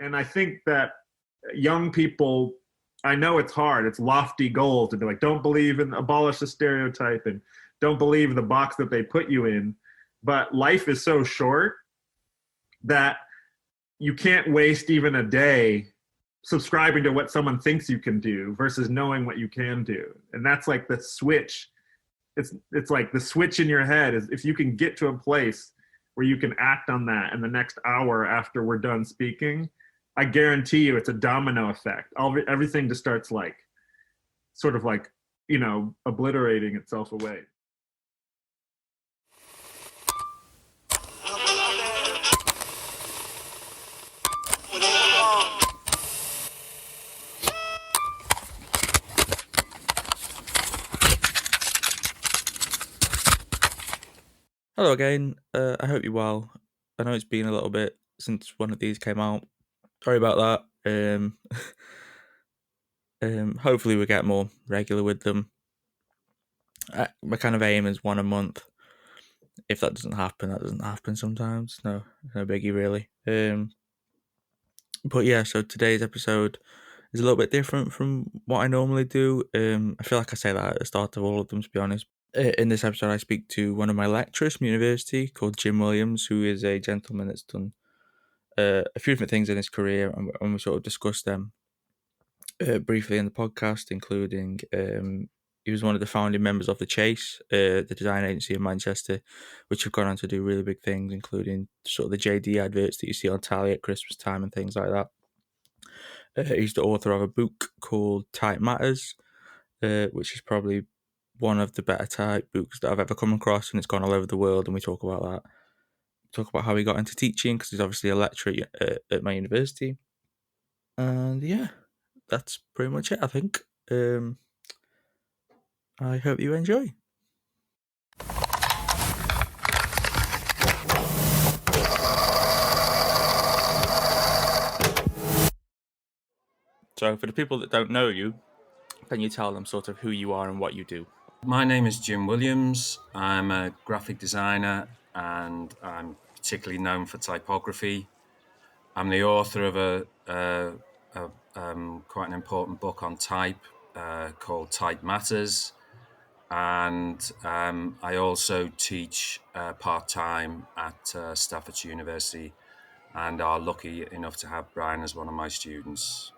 And I think that young people, I know it's hard, it's lofty goals to be like, don't believe in, abolish the stereotype and don't believe the box that they put you in. But life is so short that you can't waste even a day subscribing to what someone thinks you can do versus knowing what you can do. And that's like the switch. It's like the switch in your head is if you can get to a place where you can act on that in the next hour after we're done speaking, I guarantee you it's a domino effect. Everything just starts like sort of like, obliterating itself away. Hello again. I hope you're well. I know it's been a little bit since one of these came out. Sorry about that. Hopefully we get more regular with them. My kind of aim is one a month. If that doesn't happen, that doesn't happen sometimes. No biggie really. But yeah, so today's episode is a little bit different from what I normally do. I feel like I say that at the start of all of them, to be honest. In this episode, I speak to one of my lecturers from university called Jim Williams, who is a gentleman that's done a few different things in his career, and we sort of discussed them briefly in the podcast, including he was one of the founding members of The Chase, the design agency in Manchester, which have gone on to do really big things, including sort of the JD adverts that you see on Tally at Christmas time and things like that. He's the author of a book called Type Matters, which is probably one of the better type books that I've ever come across, and it's gone all over the world, and we talk about that. Talk about how he got into teaching, because he's obviously a lecturer at my university. And yeah, that's pretty much it, I think. I hope you enjoy. So for the people that don't know you, can you tell them sort of who you are and what you do? My name is Jim Williams. I'm a graphic designer and I'm particularly known for typography. I'm the author of quite an important book on type called Type Matters. And I also teach part-time at Staffordshire University and are lucky enough to have Brian as one of my students.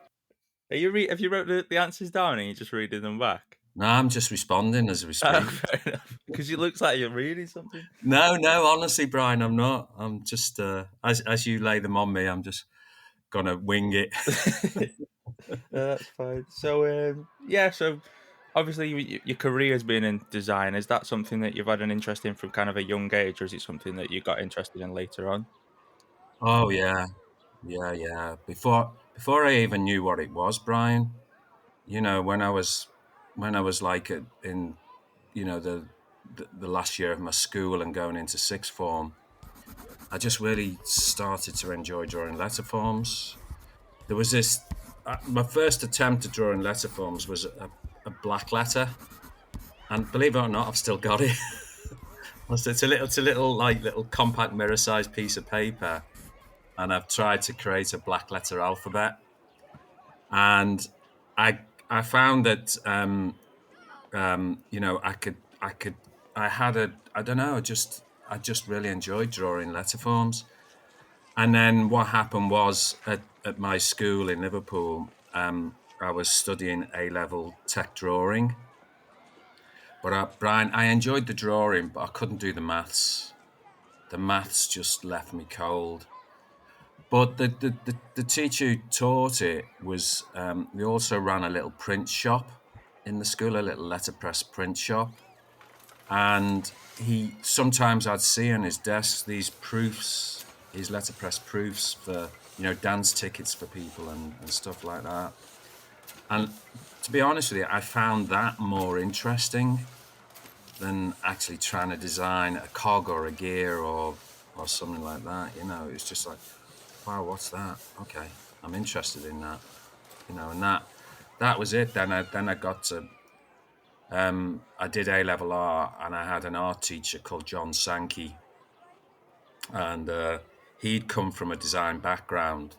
Have you wrote the answers down and you're just reading them back? No, I'm just responding as we speak. Fair enough. Because it looks like you're reading something. No, honestly, Brian, I'm not. I'm just, as you lay them on me, I'm just going to wing it. That's fine. So, so obviously your career has been in design. Is that something that you've had an interest in from kind of a young age, or is it something that you got interested in later on? Oh, yeah. Before I even knew what it was, Brian, when I was like in, the last year of my school and going into sixth form, I just really started to enjoy drawing letter forms. There was this, my first attempt at drawing letter forms was a black letter, and believe it or not, I've still got it. It's a little compact mirror-sized piece of paper, and I've tried to create a black letter alphabet. And I found that I just really enjoyed drawing letter forms. And then what happened was at my school in Liverpool, I was studying A-level tech drawing. But Brian, I enjoyed the drawing, but I couldn't do the maths. The maths just left me cold. But the teacher who taught it was, we also ran a little print shop in the school, a little letterpress print shop. And sometimes I'd see on his desk these proofs, his letterpress proofs for, dance tickets for people and stuff like that. And to be honest with you, I found that more interesting than actually trying to design a cog or a gear or something like that. It's just like, wow, what's that? Okay, I'm interested in that. And that was it. Then I got to, I did A-level art, and I had an art teacher called John Sankey, and he'd come from a design background,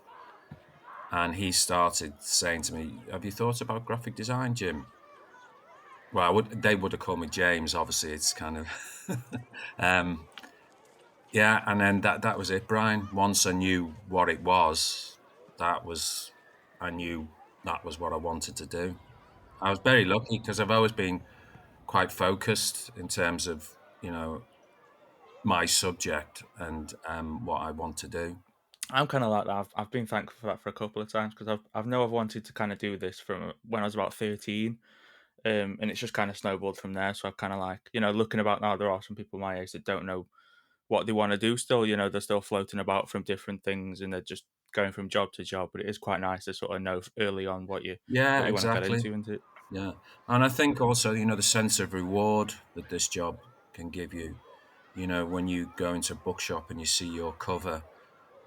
and he started saying to me, "Have you thought about graphic design, Jim?" Well, they would have called me James. Obviously, it's kind of, yeah. And then that was it, Brian. Once I knew what it was, I knew that was what I wanted to do. I was very lucky because I've always been quite focused in terms of, my subject and what I want to do. I'm kind of like that. I've been thankful for that for a couple of times because I've know I've wanted to kind of do this from when I was about 13, and it's just kind of snowballed from there. So I've kind of like, looking about now, there are some people my age that don't know what they want to do still. They're still floating about from different things and they're just going from job to job. But it is quite nice to sort of know early on what you Yeah, want to get exactly. into, isn't it? Yeah. And I think also, the sense of reward that this job can give you, when you go into a bookshop and you see your cover,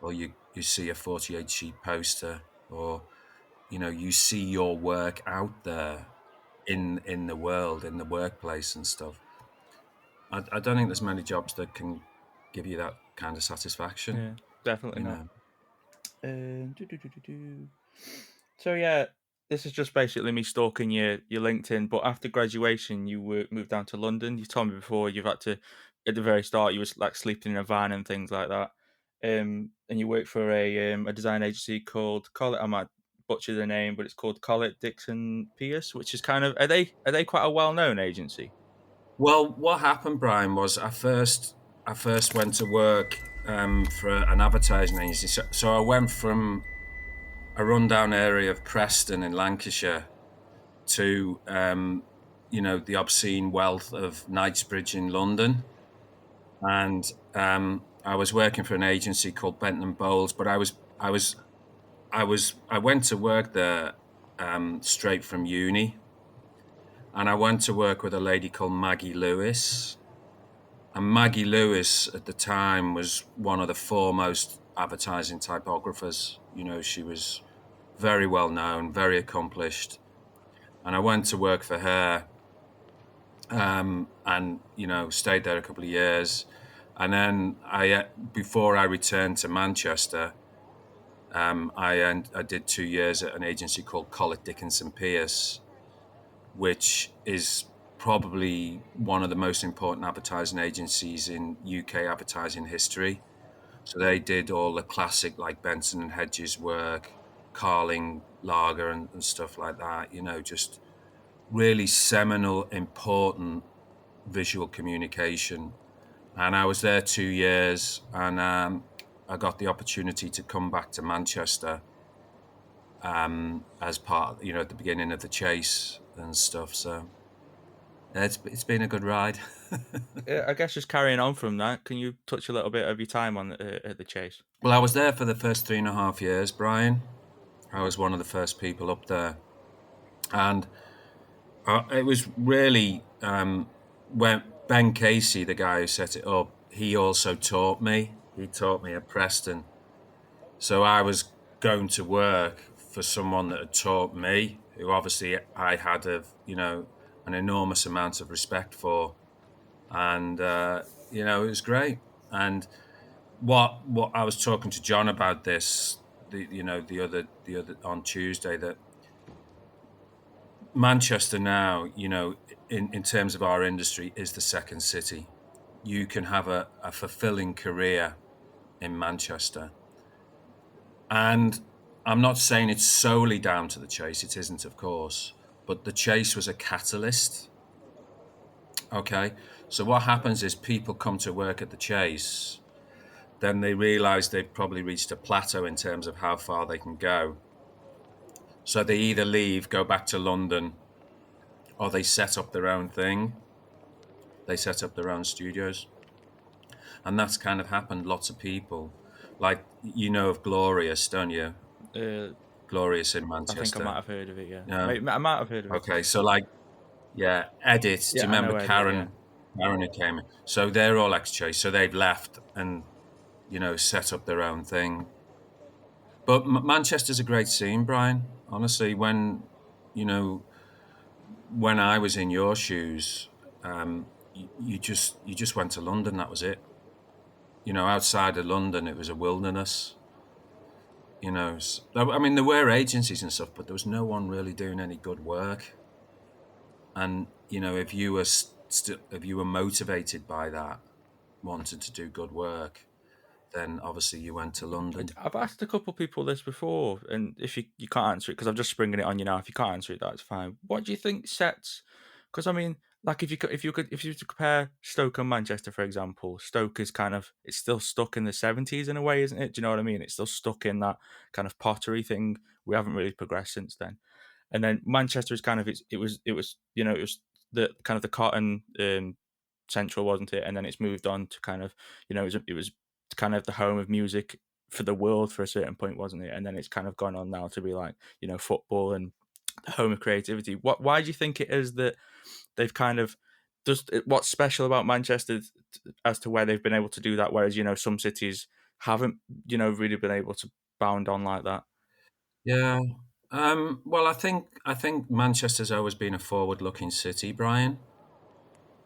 or you see a 48 sheet poster, or, you see your work out there in the world, in the workplace and stuff. I don't think there's many jobs that can give you that kind of satisfaction. Yeah, definitely You not. know. So yeah, this is just basically me stalking your LinkedIn. But after graduation, you moved down to London. You told me before you've had to, at the very start, you was like sleeping in a van and things like that. And you work for a design agency called Collett. I might butcher the name, but it's called Collett Dixon Pierce, which is kind of, are they quite a well known agency? Well, what happened, Brian, was I first went to work for an advertising agency. So I went from a rundown area of Preston in Lancashire to the obscene wealth of Knightsbridge in London, and I was working for an agency called Benton and Bowles. But I went to work there straight from uni, and I went to work with a lady called Maggie Lewis. And Maggie Lewis at the time was one of the foremost advertising typographers. She was very well known, very accomplished. And I went to work for her and, stayed there a couple of years. And then before I returned to Manchester, I did 2 years at an agency called Collett Dickinson Pierce, which is probably one of the most important advertising agencies in UK advertising history. So they did all the classic like Benson and Hedges work, Carling Lager and stuff like that, just really seminal, important visual communication. And I was there 2 years, and I got the opportunity to come back to Manchester as part, at the beginning of the Chase and stuff. So it's been a good ride. Yeah, I guess just carrying on from that, can you touch a little bit of your time on at the Chase? Well, I was there for the first 3.5 years, Brian. I was one of the first people up there. And it was really when Ben Casey, the guy who set it up, he also taught me. He taught me at Preston. So I was going to work for someone that had taught me, who obviously I had an enormous amount of respect for. And, it was great. And what I was talking to John about this, the other on Tuesday, that Manchester now, in terms of our industry, is the second city. You can have a fulfilling career in Manchester. And I'm not saying it's solely down to the Chase. It isn't, of course. But the Chase was a catalyst. Okay. So what happens is people come to work at the Chase, then they realize they've probably reached a plateau in terms of how far they can go. So they either leave, go back to London, or they set up their own thing. They set up their own studios. And that's kind of happened. Lots of people, like, of Glorious, don't you? Glorious in Manchester. I think I might have heard of it, yeah. No? I might have heard of it. Okay, so Edit. Do you remember Edit, Karen? Karen who came in. So they're all ex-Chase. So they've left and, set up their own thing. But Manchester's a great scene, Brian. Honestly, when I was in your shoes, you just went to London. That was it. Outside of London, it was a wilderness. You know, I mean, there were agencies and stuff, but there was no one really doing any good work. And you know, if you were if you were motivated by that, wanted to do good work, then obviously you went to London. I've asked a couple of people this before, and if you can't answer it, because I'm just springing it on you now. If you can't answer it, that's fine. What do you think sets? Because I mean, like if you were to compare Stoke and Manchester, for example, Stoke is kind of, it's still stuck in the 70s in a way, isn't it? Do you know what I mean? It's still stuck in that kind of pottery thing. We haven't really progressed since then. And then Manchester is kind of, it was you know, it was the kind of the cotton central, wasn't it? And then it's moved on to kind of, you know, it was kind of the home of music for the world for a certain point, wasn't it? And then it's kind of gone on now to be like, you know, football and the home of creativity. Why do you think it is that they've kind of, what's special about Manchester as to where they've been able to do that, whereas, you know, some cities haven't, you know, really been able to bound on like that? Yeah. Well, I think Manchester's always been a forward-looking city, Brian.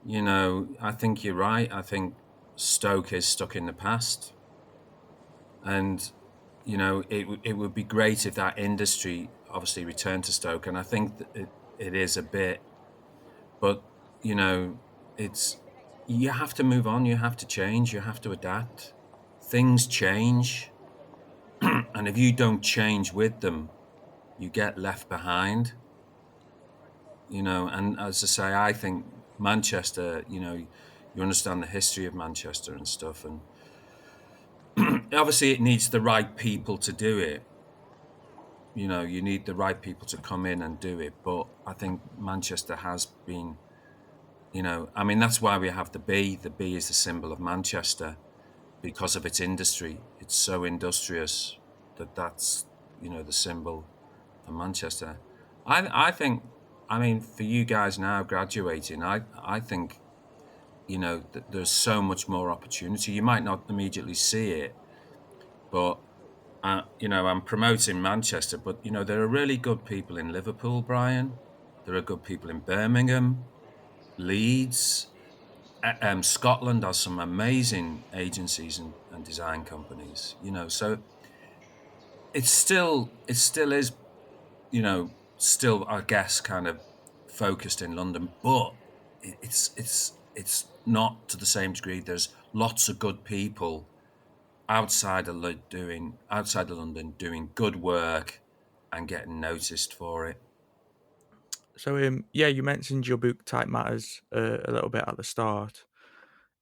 You know, I think you're right. I think Stoke is stuck in the past, and you know, it would be great if that industry obviously returned to Stoke, and I think that it is a bit, but you know, it's, you have to move on, you have to change, you have to adapt. Things change, and if you don't change with them, you get left behind. You know, and as I say, I think Manchester, you know, you understand the history of Manchester and stuff, and obviously it needs the right people to do it. You know, you need the right people to come in and do it. But I think Manchester has been, you know, I mean, that's why we have the B. The B is the symbol of Manchester because of its industry. It's so industrious that's, you know, the symbol for Manchester. I think, I mean, for you guys now graduating, I think, you know, there's so much more opportunity. You might not immediately see it, but you know, I'm promoting Manchester, but you know, there are really good people in Liverpool, Brian. There are good people in Birmingham, Leeds. Scotland has some amazing agencies and design companies. You know, so it still is, you know, still, I guess, kind of focused in London, but it's not to the same degree. There's lots of good people outside of London doing good work and getting noticed for it. So, yeah, you mentioned your book Type Matters a little bit at the start.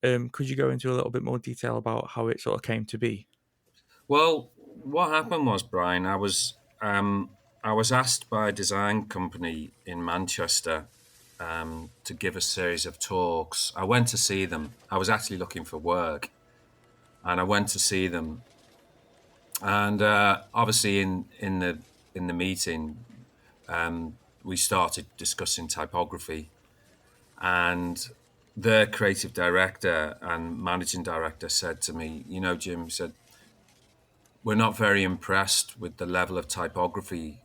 Could you go into a little bit more detail about how it sort of came to be? Well, what happened was, Brian, I was asked by a design company in Manchester to give a series of talks. I went to see them. I was actually looking for work, and I went to see them. And obviously, in the meeting, we started discussing typography, and the creative director and managing director said to me, "You know, Jim," he said, "we're not very impressed with the level of typography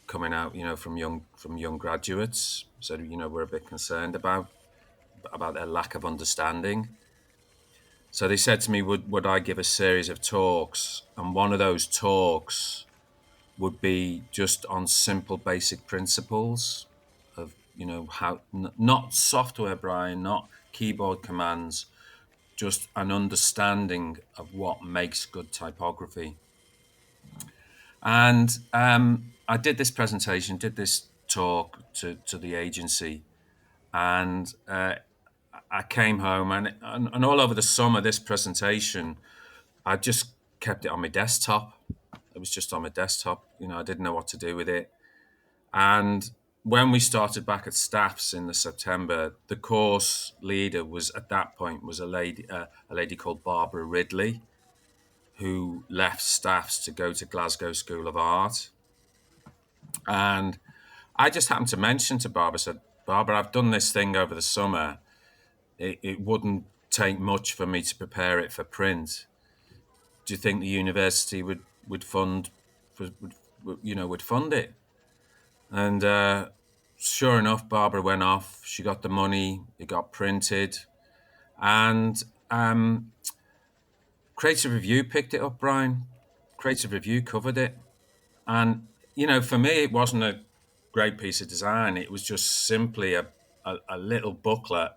coming out, you know, from young graduates. So, you know, we're a bit concerned about their lack of understanding." So they said to me, would I give a series of talks, and one of those talks would be just on simple basic principles of, you know, how, not software, Brian, not keyboard commands, just an understanding of what makes good typography. And I did this presentation, did this talk to the agency, and I came home, and all over the summer, this presentation, I just kept it on my desktop. It was just on my desktop. You know, I didn't know what to do with it. And when we started back at Staffs in the September, the course leader was, at that point, was a lady called Barbara Ridley, who left Staffs to go to Glasgow School of Art. And I just happened to mention to Barbara, said, "Barbara, I've done this thing over the summer. It wouldn't take much for me to prepare it for print. Do you think the university would fund, would fund it?" And sure enough, Barbara went off. She got the money. It got printed, and Creative Review picked it up, Brian. Creative Review covered it. And, for me, it wasn't a great piece of design. It was just simply a little booklet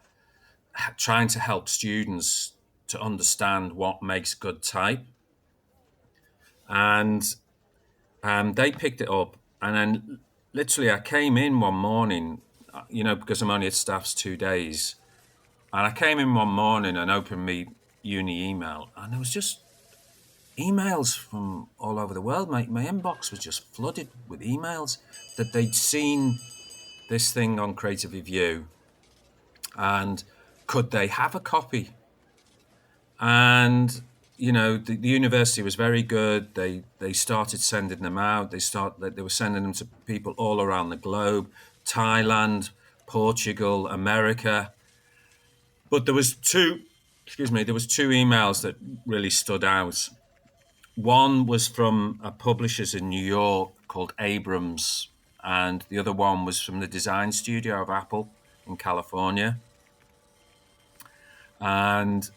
trying to help students to understand what makes good type. And they picked it up. And then literally I came in one morning, because I'm only at staff's 2 days. And I came in one morning and opened my uni email, and there was just emails from all over the world. My inbox was just flooded with emails that they'd seen this thing on Creative Review and could they have a copy? And the university was very good. They started sending them out. They were sending them to people all around the globe: Thailand, Portugal, America. But there was two emails that really stood out. One was from a publishers in New York called Abrams, and the other one was from the design studio of Apple in California. And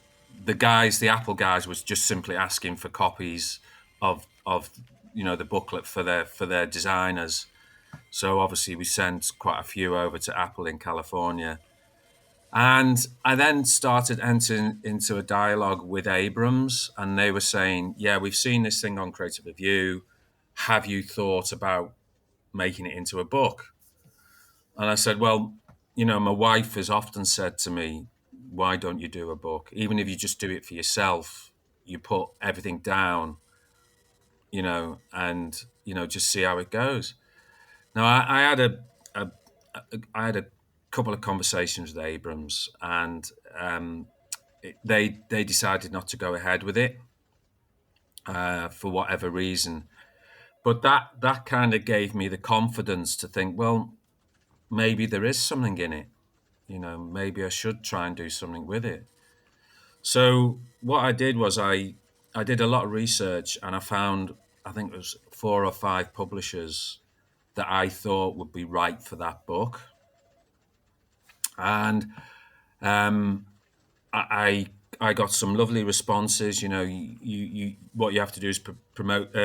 the Apple guys, was just simply asking for copies of the booklet for their designers. So obviously we sent quite a few over to Apple in California. And I then started entering into a dialogue with Abrams, and they were saying, yeah, we've seen this thing on Creative Review. Have you thought about making it into a book? And I said, well, my wife has often said to me, why don't you do a book? Even if you just do it for yourself, you put everything down, and, just see how it goes. Now, I had a couple of conversations with Abrams, and they decided not to go ahead with it for whatever reason. But that kind of gave me the confidence to think, well, maybe there is something in it. Maybe I should try and do something with it. So what I did was I did a lot of research, and I found, I think it was 4 or 5 publishers that I thought would be right for that book. And I got some lovely responses. You what you have to do is promote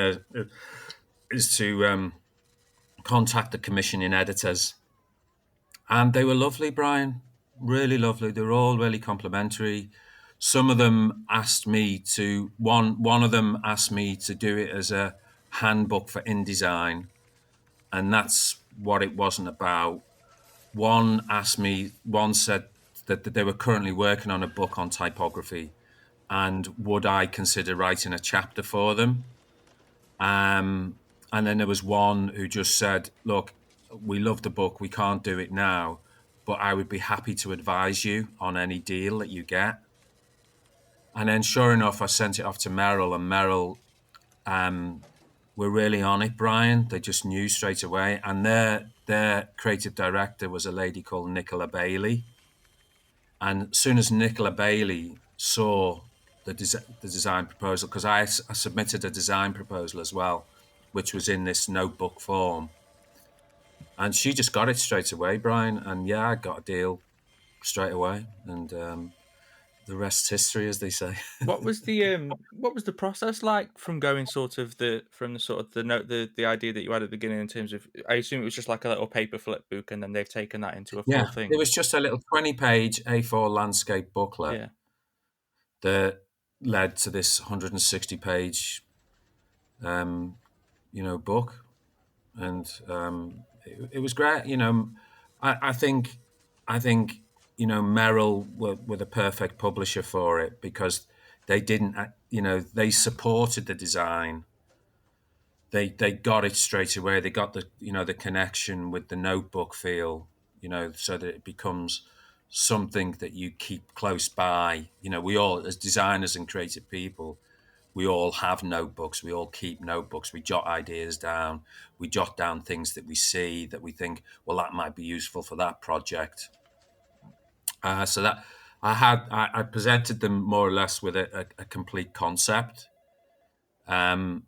is to contact the commissioning editors, and they were lovely, Brian, really lovely. They were all really complimentary. Some of them asked me to one of them asked me to do it as a handbook for InDesign, and that's what it wasn't about. One said that they were currently working on a book on typography, and would I consider writing a chapter for them? And then there was one who just said, look, we love the book, we can't do it now, but I would be happy to advise you on any deal that you get. And then sure enough, I sent it off to Merrill, and Merrill were really on it, Brian. They just knew straight away. And their creative director was a lady called Nicola Bailey. And as soon as Nicola Bailey saw the design proposal, because I submitted a design proposal as well, which was in this notebook form, and she just got it straight away, Brian. And yeah, I got a deal straight away, and the rest's history, as they say. What was the process like from going the idea that you had at the beginning, in terms of, I assume it was just like a little paper flip book, and then they've taken that into a full thing? It was just a little 20-page A4 landscape booklet that led to this 160-page book, and it was great. I think Merrill were the perfect publisher for it, because they didn't, they supported the design. They got it straight away. They got the connection with the notebook feel, so that it becomes something that you keep close by. We all, as designers and creative people, we all have notebooks. We all keep notebooks. We jot ideas down. We jot down things that we see that we think, well, that might be useful for that project. So that I presented them more or less with a complete concept, and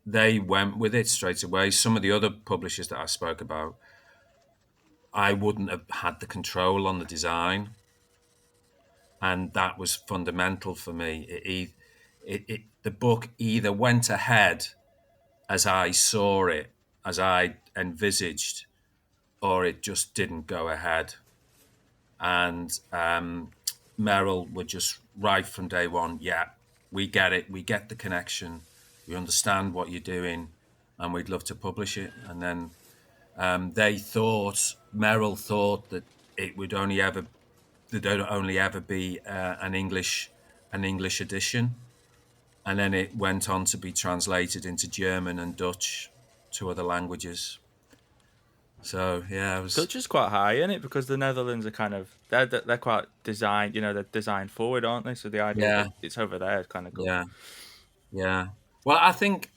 they went with it straight away. Some of the other publishers that I spoke about, I wouldn't have had the control on the design, and that was fundamental for me. the book either went ahead as I saw it, as I envisaged, or it just didn't go ahead. And Merrill were just right from day one. Yeah, we get it. We get the connection. We understand what you're doing, and we'd love to publish it. And then Merrill thought that it would only ever be an English edition, and then it went on to be translated into German and Dutch, to other languages. So yeah, it was. Dutch is quite high in it because the Netherlands are kind of they're quite designed, they're designed forward, aren't they? So the idea that it's over there is kind of cool. Yeah. Well, I think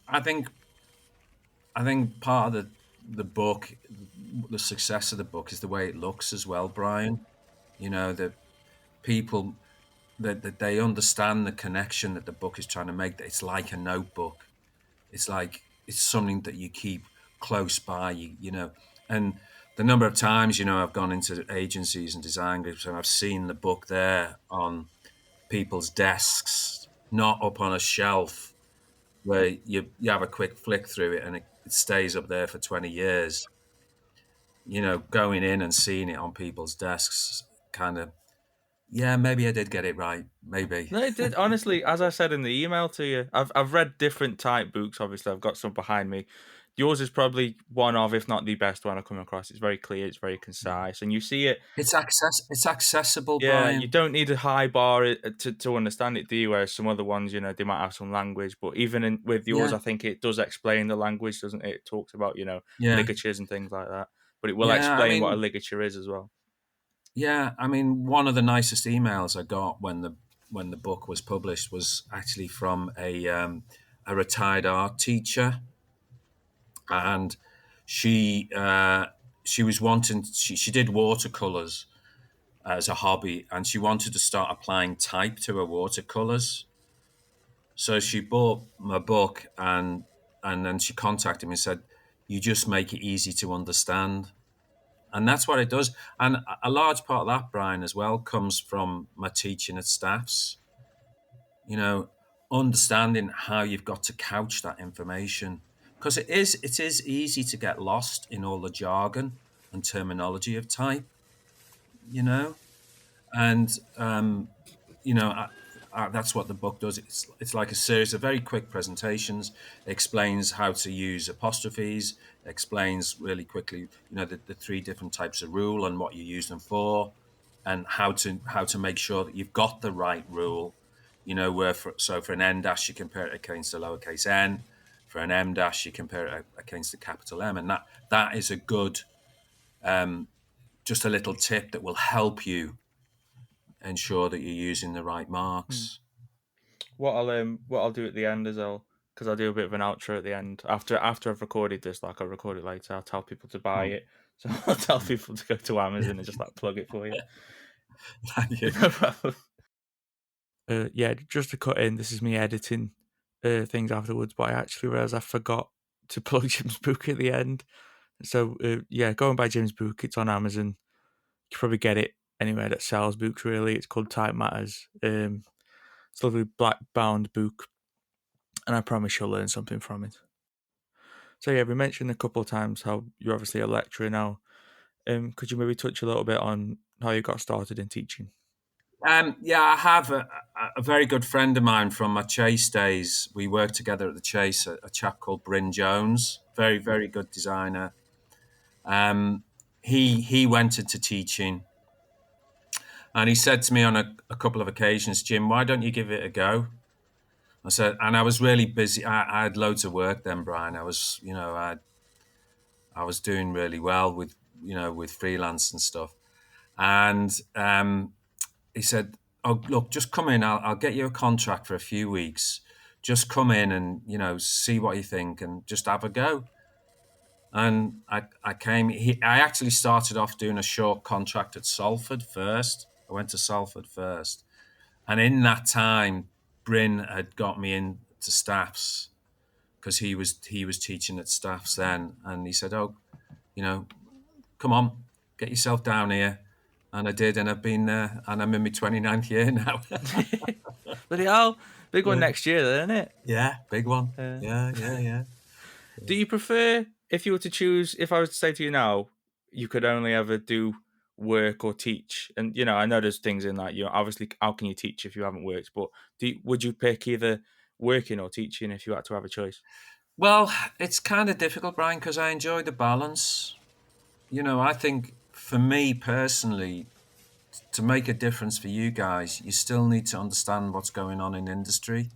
part of the book, the success of the book, is the way it looks as well, Brian. The people that they understand the connection that the book is trying to make. That it's like a notebook. It's like it's something that you keep close by you. And the number of times I've gone into agencies and design groups and I've seen the book there on people's desks, not up on a shelf where you have a quick flick through it and it stays up there for 20 years. Going in and seeing it on people's desks, kind of, yeah, maybe I did get it right. Maybe. No, it did. Honestly, as I said in the email to you, I've read different type books. Obviously, I've got some behind me. Yours is probably one of, if not the best one I've come across. It's very clear, it's very concise, and you see it. It's accessible, yeah, Brian. You don't need a high bar to understand it, do you? Whereas some other ones, they might have some language, but even with yours, I think it does explain the language, doesn't it? It talks about, ligatures and things like that, but it will explain what a ligature is as well. Yeah, one of the nicest emails I got when the book was published was actually from a retired art teacher, and she was wanting. She did watercolors as a hobby, and she wanted to start applying type to her watercolors. So she bought my book, and then she contacted me and said, "You just make it easy to understand." And that's what it does. And a large part of that, Brian, as well, comes from my teaching at Staffs. Understanding how you've got to couch that information. Because it is easy to get lost in all the jargon and terminology of type, And, that's what the book does. It's like a series of very quick presentations. It explains how to use apostrophes. It explains really quickly, the three different types of rule and what you use them for, and how to make sure that you've got the right rule. For an N dash you compare it against a lowercase n. For an M dash you compare it against a capital M, and that is a good, just a little tip that will help you ensure that you're using the right marks. What I'll do at the end is because I'll do a bit of an outro at the end after I've recorded this. Like I'll record it later. I'll tell people to buy it. So I'll tell people to go to Amazon and just plug it for you. Thank you. No problem. Just to cut in, this is me editing things afterwards, but I actually realised I forgot to plug Jim's book at the end. So go and buy Jim's book. It's on Amazon. You can probably get it anywhere that sells books, really. It's called Type Matters. It's a lovely black bound book, and I promise you'll learn something from it. So we mentioned a couple of times how you're obviously a lecturer now. Could you maybe touch a little bit on how you got started in teaching? I have a very good friend of mine from my Chase days. We worked together at the Chase, a chap called Bryn Jones, very, very good designer. He went into teaching, and he said to me on a couple of occasions, "Jim, why don't you give it a go?" I said, and I was really busy. I had loads of work then, Brian. I was, I was doing really well with freelance and stuff. And he said, "Oh, look, just come in. I'll get you a contract for a few weeks. Just come in and, see what you think and just have a go." And I came. I actually started off doing a short contract at Salford first. I went to Salford first. And in that time, Bryn had got me into Staffs because he was teaching at Staffs then. And he said, "Oh, come on, get yourself down here." And I did, and I've been there, and I'm in my 29th year now. Bloody hell. Big one Yeah. next year, then, isn't it? Yeah, big one. Uh, Yeah. Do you prefer, if you were to choose, if I was to say to you now, you could only ever do work or teach? And, I know there's things in that, obviously, how can you teach if you haven't worked? But would you pick either working or teaching if you had to have a choice? Well, it's kind of difficult, Brian, because I enjoy the balance. I think for me personally, to make a difference for you guys, you still need to understand what's going on in industry,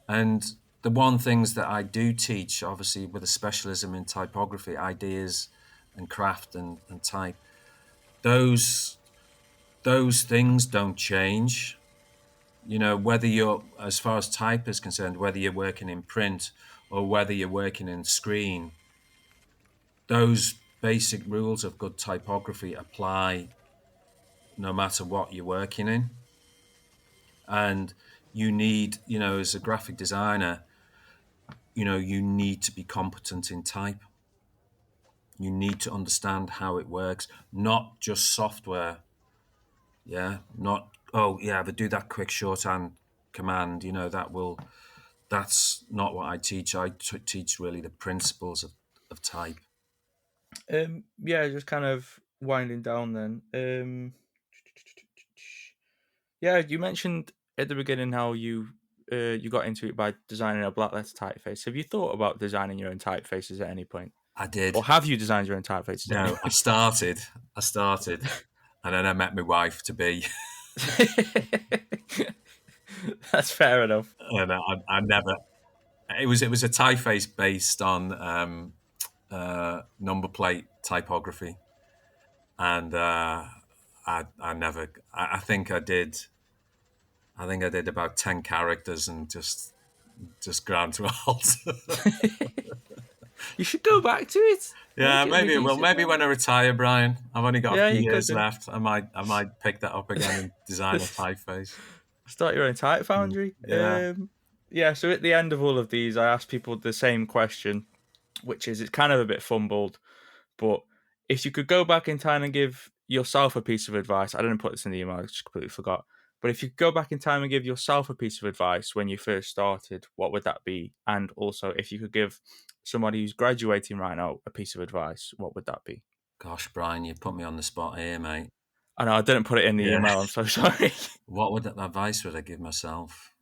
and the one things that I do teach, obviously with a specialism in typography, ideas and craft and type, those things don't change. Whether you're, as far as type is concerned, whether you're working in print or whether you're working in screen, those basic rules of good typography apply no matter what you're working in. And you need, as a graphic designer, you need to be competent in type. You need to understand how it works, not just software. Yeah, not, but do that quick shorthand command. That's not what I teach. I teach really the principles of type. Yeah, just kind of winding down then. Yeah, you mentioned at the beginning how you got into it by designing a black letter typeface. Have you thought about designing your own typefaces at any point? I did. Or have you designed your own typefaces at any No, I point? started, and then I met my wife to be, That's fair enough. and I never. It was a typeface based on number plate typography, and I never. I think I did. I think I did about 10 characters and just ground to a halt. You should go back to it. Yeah, Make it a maybe it will. decent Maybe one. when I retire, Brian, I've only got a Yeah, few you could years do. left. I might pick that up again and design a typeface. Start your own type foundry. Yeah. Yeah, so at the end of all of these, I ask people the same question, which is, it's kind of a bit fumbled, but if you could go back in time and give yourself a piece of advice, I didn't put this in the email, I just completely forgot. But if you could go back in time and give yourself a piece of advice when you first started, what would that be? And also, if you could give somebody who's graduating right now a piece of advice, what would that be? Gosh, Brian, you put me on the spot here, mate. I know I didn't put it in the Yeah. email. I'm so sorry. What advice would I give myself?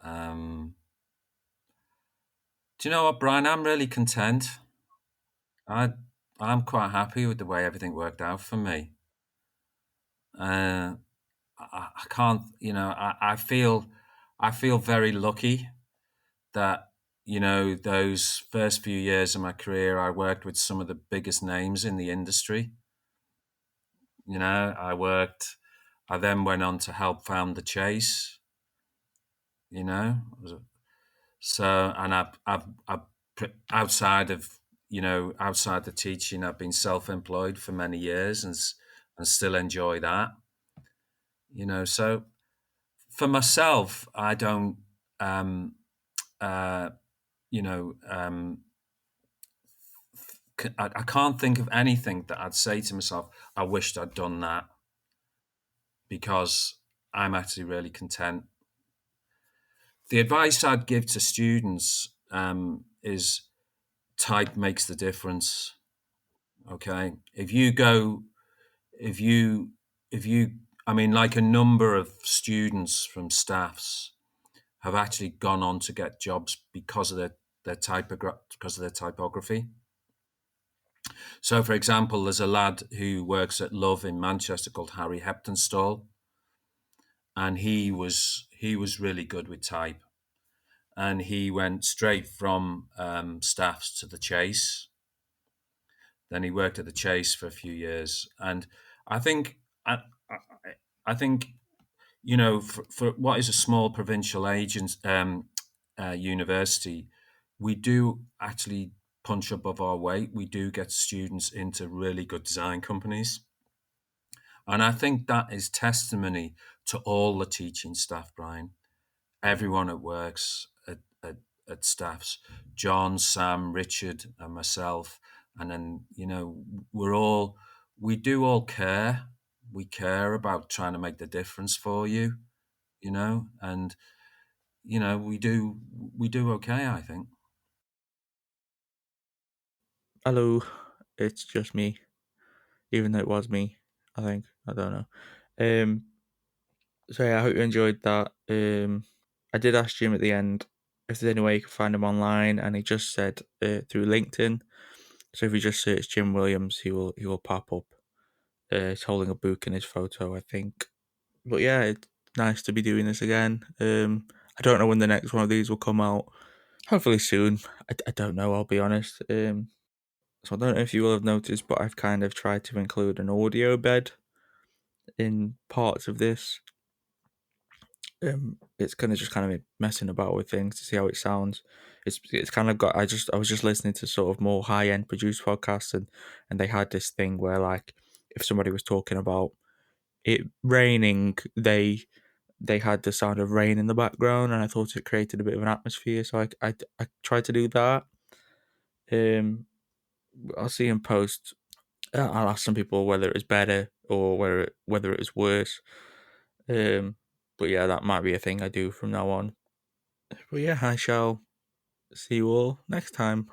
Do you know what, Brian? I'm really content. I'm quite happy with the way everything worked out for me. I can't, I feel very lucky that, those first few years of my career, I worked with some of the biggest names in the industry. I then went on to help found The Chase, so, and I've outside of, outside the teaching, I've been self-employed for many years and still enjoy that. So for myself, I don't, I can't think of anything that I'd say to myself, I wished I'd done that, because I'm actually really content. The advice I'd give to students is type makes the difference. Okay. Like a number of students from staffs have actually gone on to get jobs because of their typography. So, for example, there's a lad who works at Love in Manchester called Harry Heptonstall, and he was really good with type, and he went straight from staffs to The Chase. Then he worked at The Chase for a few years, and I think for what is a small provincial university, we do actually punch above our weight. We do get students into really good design companies, and I think that is testimony to all the teaching staff, Brian. Everyone that works at staffs, John, Sam, Richard, and myself, and then we do all care. We care about trying to make the difference for you. and we do okay, I think. Hello, it's just me, even though it was me. I think I don't know. So yeah, I hope you enjoyed that. I did ask Jim at the end if there's any way you can find him online, and he just said through LinkedIn. So if you just search Jim Williams, he will pop up. He's holding a book in his photo, I think. But yeah, it's nice to be doing this again. I don't know when the next one of these will come out. Hopefully soon. I don't know, I'll be honest. So I don't know if you will have noticed, but I've kind of tried to include an audio bed in parts of this. It's kind of just kind of messing about with things to see how it sounds. It's kind of got. I was just listening to sort of more high end produced podcasts, and they had this thing where, like, if somebody was talking about it raining, they had the sound of rain in the background, and I thought it created a bit of an atmosphere. So I tried to do that. I'll see in post. I'll ask some people whether it was better or whether it was worse. But yeah, that might be a thing I do from now on. But yeah, I shall see you all next time.